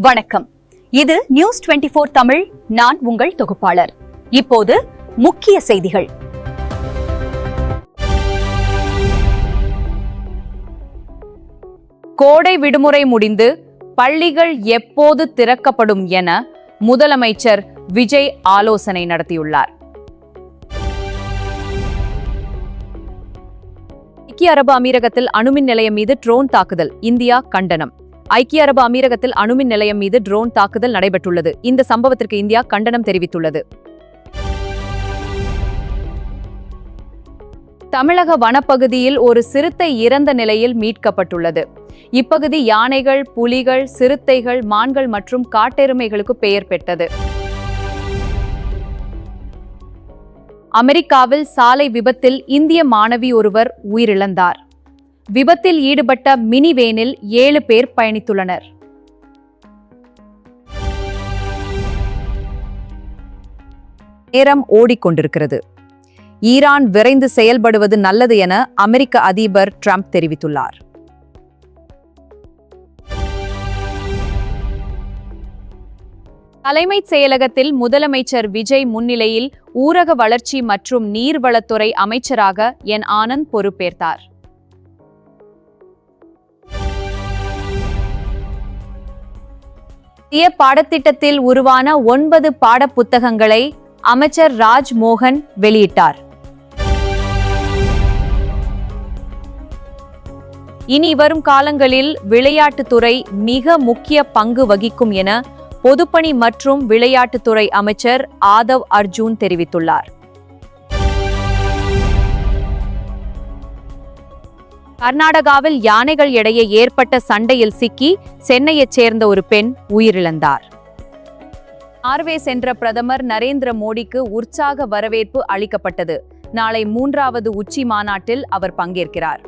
வணக்கம். இது நியூஸ் 24 தமிழ். நான் உங்கள் தொகுப்பாளர். இப்போது முக்கிய செய்திகள். கோடை விடுமுறை முடிந்து பள்ளிகள் எப்போது திறக்கப்படும் என முதலமைச்சர் விஜய் ஆலோசனை நடத்தியுள்ளார். ஐக்கிய அரபு அமீரகத்தில் அணுமின் நிலையம் மீது ட்ரோன் தாக்குதல், இந்தியா கண்டனம். ஐக்கிய அரபு அமீரகத்தில் அணுமின் நிலையம் மீது ட்ரோன் தாக்குதல் நடைபெற்றுள்ளது. இந்த சம்பவத்திற்கு இந்தியா கண்டனம் தெரிவித்துள்ளது. தமிழக வனப்பகுதியில் ஒரு சிறுத்தை இறந்த நிலையில் மீட்கப்பட்டுள்ளது. இப்பகுதி யானைகள், புலிகள், சிறுத்தைகள், மான்கள் மற்றும் காட்டெருமைகளுக்கு பெயர் பெற்றது. அமெரிக்காவில் சாலை விபத்தில் இந்திய மாணவி ஒருவர் உயிரிழந்தார். விபத்தில் ஈடுபட்ட மினி வேனில் 7 பேர் பயணித்துள்ளனர். நேரம் ஓடிக்கொண்டிருக்கிறது. ஈரான் விரைந்து செயல்படுவது நல்லது என அமெரிக்க அதிபர் ட்ரம்ப் தெரிவித்துள்ளார். தலைமைச் செயலகத்தில் முதலமைச்சர் விஜய் முன்னிலையில் ஊரக வளர்ச்சி மற்றும் நீர்வளத்துறை அமைச்சராக என் ஆனந்த் பொறுப்பேற்றார். புதிய பாடத்திட்டத்தில் உருவான 9 பாடப்புத்தகங்களை அமைச்சர் ராஜ்மோகன் வெளியிட்டார். இனி வரும் காலங்களில் விளையாட்டுத்துறை மிக முக்கிய பங்கு வகிக்கும் என பொதுப்பணி மற்றும் விளையாட்டுத்துறை அமைச்சர் ஆதவ் அர்ஜூன் தெரிவித்துள்ளார். கர்நாடகாவில் யானைகள் இடையே ஏற்பட்ட சண்டையில் சிக்கி சென்னையைச் சேர்ந்த ஒரு பெண் உயிரிழந்தார். நார்வே சென்ற பிரதமர் நரேந்திர மோடிக்கு உற்சாக வரவேற்பு அளிக்கப்பட்டது. நாளை 3வது உச்சி மாநாட்டில் அவர் பங்கேற்கிறார்.